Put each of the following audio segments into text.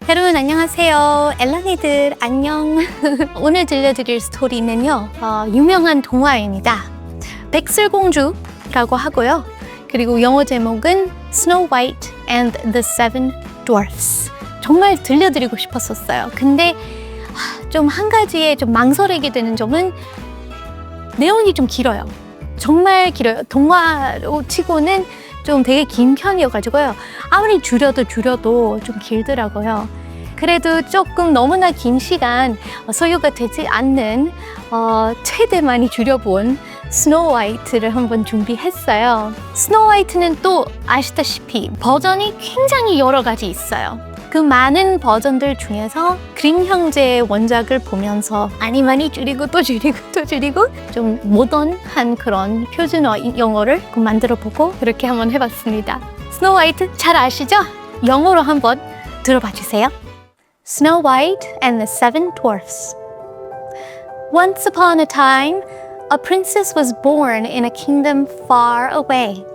여러분 안녕하세요. 엘랑이들 안녕. 오늘 들려드릴 스토리는요. 유명한 동화입니다. 백설공주라고 하고요. 그리고 영어 제목은 Snow White and the Seven Dwarfs. 정말 들려드리고 싶었었어요. 근데 좀 한 가지에 좀 망설이게 되는 점은 내용이 좀 길어요. 정말 길어요. 동화로 치고는 좀 되게 긴 편이어가지고요. 아무리 줄여도 좀 길더라고요. 그래도 조금 너무나 긴 시간 소요가 되지 않는 최대 많이 줄여본 스노우 화이트를 한번 준비했어요. 스노우 화이트는 또 아시다시피 버전이 굉장히 여러 가지 있어요. 그 많은 버전들 중에서 그림 형제의 원작을 보면서 많이 줄이고 또 줄이고 좀 모던한 그런 표준 영어를 만들어 보고 그렇게 한번 해봤습니다. 스노우 화이트 잘 아시죠? 영어로 한번 들어봐 주세요. Snow White and the Seven Dwarfs. Once upon a time, a princess was born in a kingdom far away.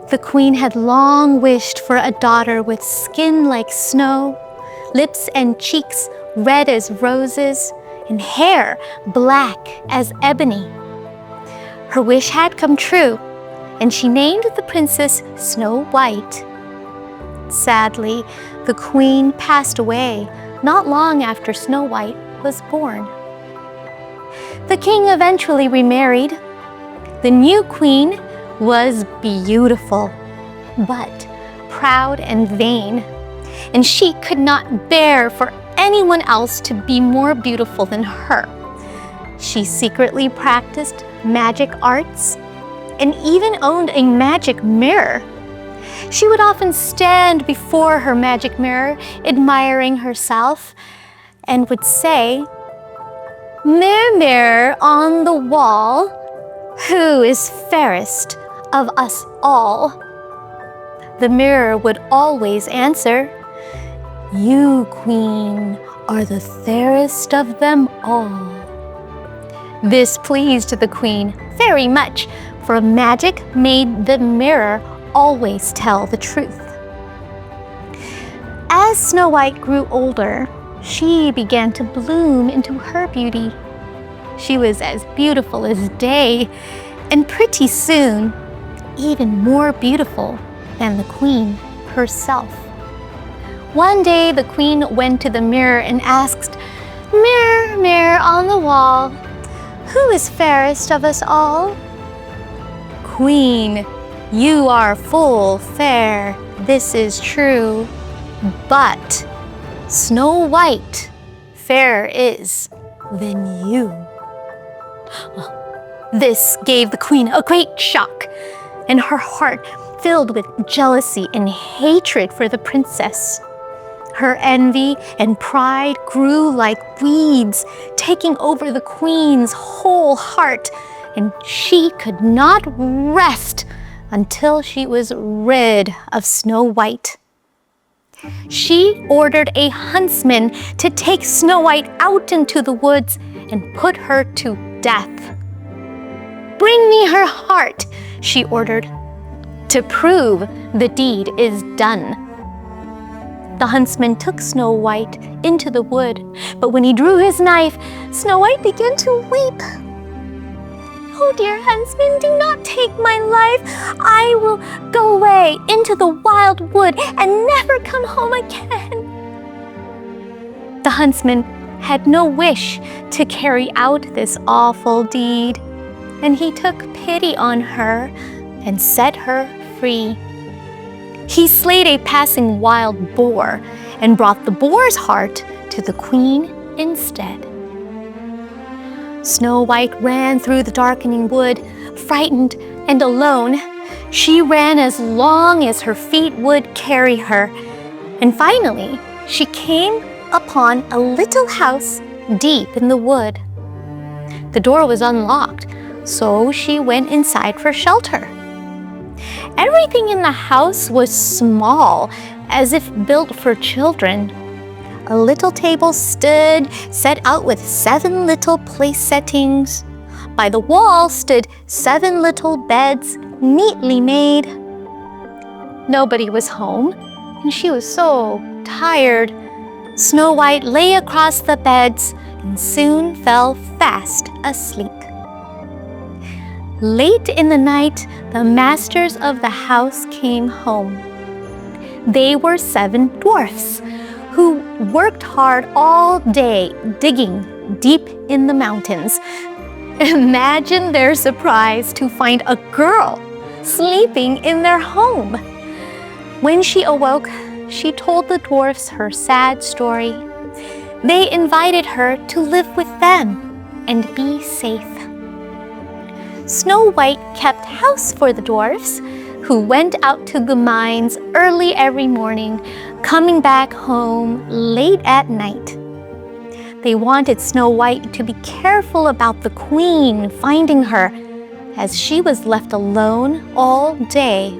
The queen had long wished for a daughter with skin like snow, lips and cheeks red as roses, and hair black as ebony. Her wish had come true, and she named the princess Snow White. Sadly, the queen passed away not long after Snow White was born. The king eventually remarried. The new queen was beautiful, but proud and vain, and she could not bear for anyone else to be more beautiful than her. She secretly practiced magic arts and even owned a magic mirror. She would often stand before her magic mirror, admiring herself, and would say, "Mirror, mirror on the wall, who is fairest of us all?" The mirror would always answer, "You, queen, are the fairest of them all." This pleased the queen very much, for magic made the mirror always tell the truth. As Snow White grew older, she began to bloom into her beauty. She was as beautiful as day, and pretty soon, even more beautiful than the queen herself. One day, the queen went to the mirror and asked, "Mirror, mirror on the wall, who is fairest of us all?" "Queen, you are full fair, this is true, but Snow White fairer is than you." This gave the queen a great shock, and her heart filled with jealousy and hatred for the princess. Her envy and pride grew like weeds, taking over the queen's whole heart, and she could not rest until she was rid of Snow White. She ordered a huntsman to take Snow White out into the woods and put her to death. "Bring me her heart," she ordered, "to prove the deed is done." The huntsman took Snow White into the wood, but when he drew his knife, Snow White began to weep. "Oh, dear huntsman, do not take my life. I will go away into the wild wood and never come home again." The huntsman had no wish to carry out this awful deed, and he took pity on her and set her free. He slayed a passing wild boar and brought the boar's heart to the queen instead. Snow White ran through the darkening wood, frightened and alone. She ran as long as her feet would carry her, and finally she came upon a little house deep in the wood. The door was unlocked, so she went inside for shelter. Everything in the house was small, as if built for children. A little table stood, set out with 7 little place settings. By the wall stood 7 little beds, neatly made. Nobody was home, and she was so tired. Snow White lay across the beds and soon fell fast asleep. Late in the night, the masters of the house came home. They were 7 dwarfs who worked hard all day digging deep in the mountains. Imagine their surprise to find a girl sleeping in their home. When she awoke, she told the dwarfs her sad story. They invited her to live with them and be safe. Snow White kept house for the dwarfs, who went out to the mines early every morning, coming back home late at night. They wanted Snow White to be careful about the queen finding her, as she was left alone all day.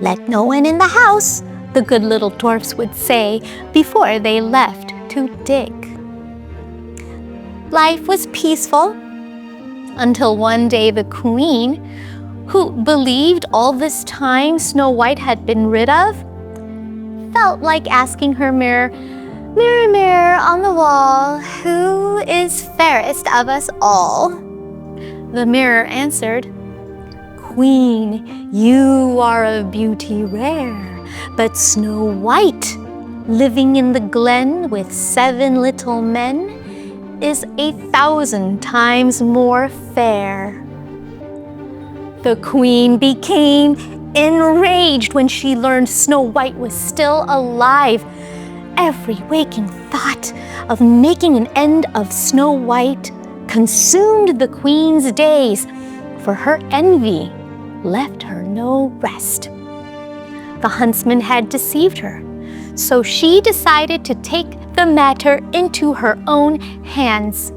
"Let no one in the house," the good little dwarfs would say before they left to dig. Life was peaceful until one day the queen, who believed all this time Snow White had been rid of, felt like asking her mirror, "Mirror, mirror on the wall, who is fairest of us all?" The mirror answered, "Queen, you are a beauty rare, but Snow White, living in the glen with 7 little men, is 1,000 times more fair." The queen became enraged when she learned Snow White was still alive. Every waking thought of making an end of Snow White consumed the queen's days, for her envy left her no rest. The huntsman had deceived her, so she decided to take the matter into her own hands.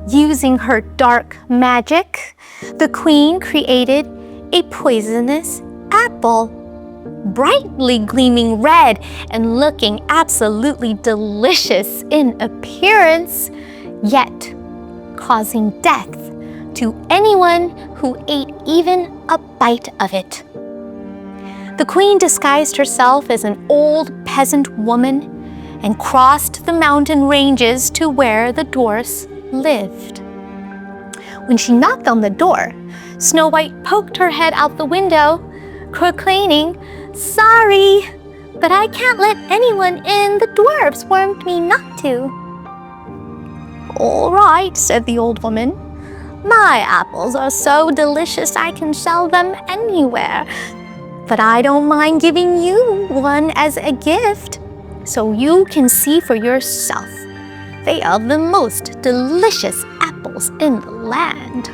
Using her dark magic, the queen created a poisonous apple, brightly gleaming red and looking absolutely delicious in appearance, yet causing death to anyone who ate even a bite of it. The queen disguised herself as an old peasant woman and crossed the mountain ranges to where the dwarfs lived. When she knocked on the door, Snow White poked her head out the window, proclaiming, "Sorry, but I can't let anyone in. The dwarfs warned me not to." "All right," said the old woman. "My apples are so delicious I can sell them anywhere. But I don't mind giving you one as a gift, so you can see for yourself. They are the most delicious apples in the land."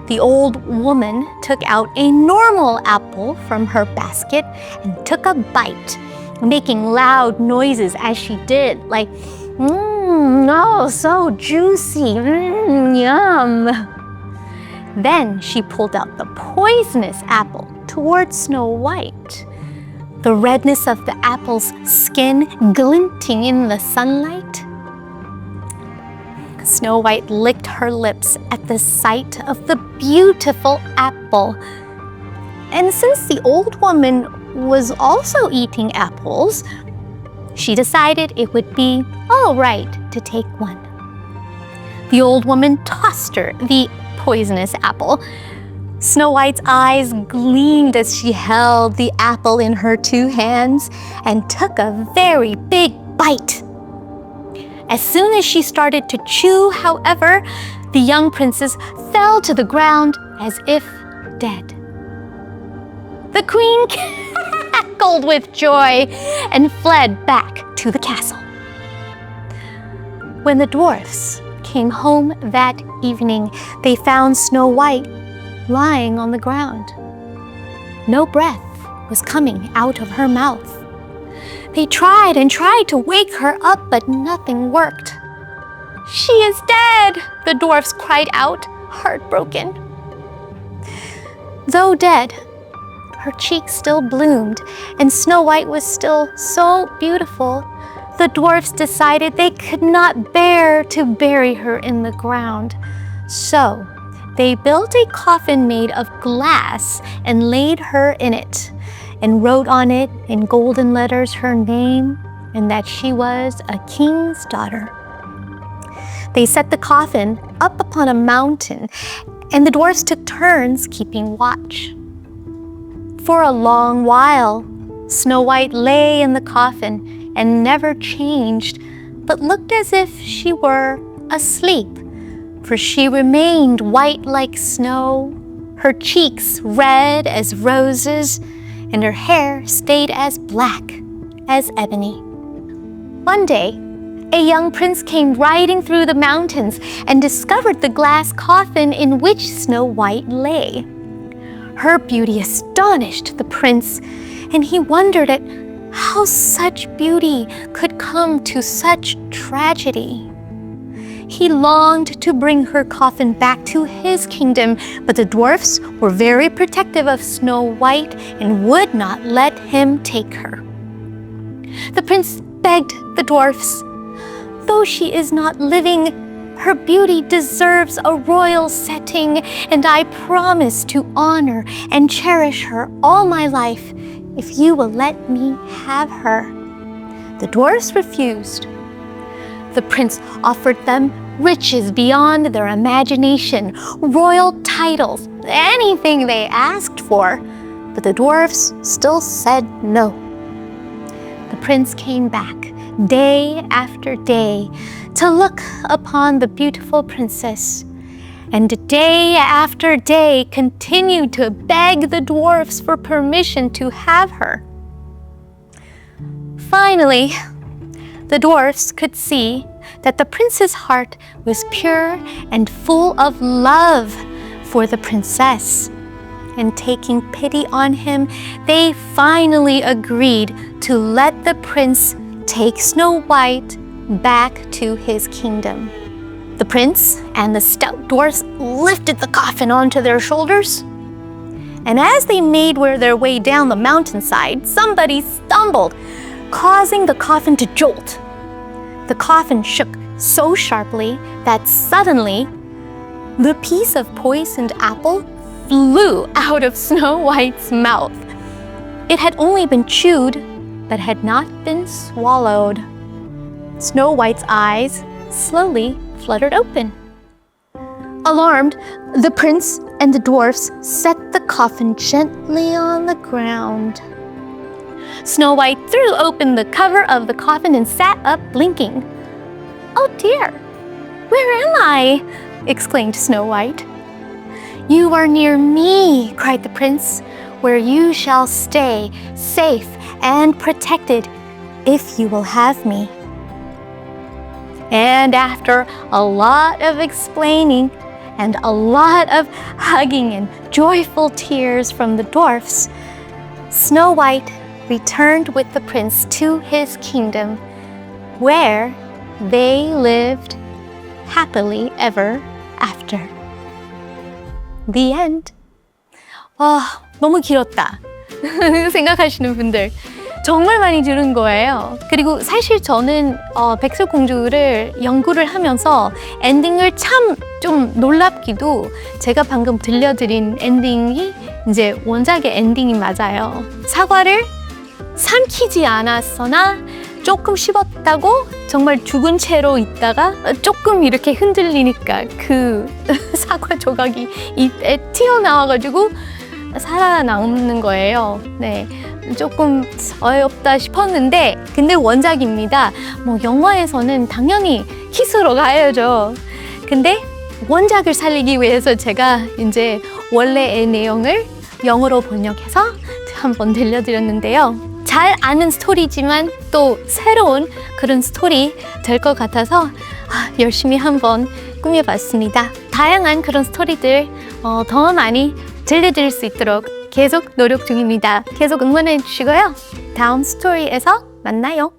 The old woman took out a normal apple from her basket and took a bite, making loud noises as she did, like, oh, so juicy, yum. Then she pulled out the poisonous apple towards Snow White. The redness of the apple's skin glinting in the sunlight. Snow White licked her lips at the sight of the beautiful apple. And since the old woman was also eating apples, she decided it would be all right to take one. The old woman tossed her the poisonous apple. Snow White's eyes gleamed as she held the apple in her 2 hands and took a very big bite. As soon as she started to chew, however, the young princess fell to the ground as if dead. The queen cackled with joy and fled back to the castle. When the dwarfs came home that evening, they found Snow White lying on the ground. No breath was coming out of her mouth. They tried and tried to wake her up, but nothing worked. "She is dead!" the dwarfs cried out, heartbroken. Though dead, her cheeks still bloomed, and Snow White was still so beautiful. The dwarfs decided they could not bear to bury her in the ground. So they built a coffin made of glass and laid her in it. and wrote on it in golden letters her name and that she was a king's daughter. They set the coffin up upon a mountain, and the dwarfs took turns keeping watch. For a long while, Snow White lay in the coffin and never changed, but looked as if she were asleep, for she remained white like snow, her cheeks red as roses, and her hair stayed as black as ebony. One day, a young prince came riding through the mountains and discovered the glass coffin in which Snow White lay. Her beauty astonished the prince, and he wondered at how such beauty could come to such tragedy. He longed to bring her coffin back to his kingdom, but the dwarfs were very protective of Snow White and would not let him take her. The prince begged the dwarfs, "Though she is not living, her beauty deserves a royal setting, and I promise to honor and cherish her all my life if you will let me have her." The dwarfs refused. The prince offered them riches beyond their imagination, royal titles, anything they asked for, but the dwarfs still said no. The prince came back day after day to look upon the beautiful princess, and day after day continued to beg the dwarfs for permission to have her. Finally, the dwarfs could see that the prince's heart was pure and full of love for the princess. And taking pity on him, they finally agreed to let the prince take Snow White back to his kingdom. The prince and the stout dwarfs lifted the coffin onto their shoulders. And as they made their way down the mountainside, somebody stumbled, causing the coffin to jolt. The coffin shook so sharply that suddenly the piece of poisoned apple flew out of Snow White's mouth. It had only been chewed, but had not been swallowed. Snow White's eyes slowly fluttered open. Alarmed, the prince and the dwarfs set the coffin gently on the ground. Snow White threw open the cover of the coffin and sat up blinking. "Oh dear, where am I?" exclaimed Snow White. "You are near me," cried the prince, "where you shall stay safe and protected if you will have me." And after a lot of explaining and a lot of hugging and joyful tears from the dwarfs, Snow White returned with the prince to his kingdom, where they lived happily ever after. The end. 너무 길었다 생각하시는 분들 정말 많이 들은 거예요. 그리고 사실 저는 백설공주를 연구를 하면서 엔딩을 참 좀 놀랍기도 제가 방금 들려드린 엔딩이 이제 원작의 엔딩이 맞아요. 사과를 삼키지 않았으나 조금 씹었다고 정말 죽은 채로 있다가 조금 이렇게 흔들리니까 그 사과 조각이 입에 튀어나와가지고 살아남는 거예요. 네, 조금 어이없다 싶었는데 근데 원작입니다. 뭐 영화에서는 당연히 키스로 가야죠. 근데 원작을 살리기 위해서 제가 이제 원래의 내용을 영어로 번역해서 한번 들려드렸는데요. 잘 아는 스토리지만 또 새로운 그런 스토리 될 것 같아서 열심히 한번 꾸며봤습니다. 다양한 그런 스토리들 더 많이 들려드릴 수 있도록 계속 노력 중입니다. 계속 응원해 주시고요. 다음 스토리에서 만나요.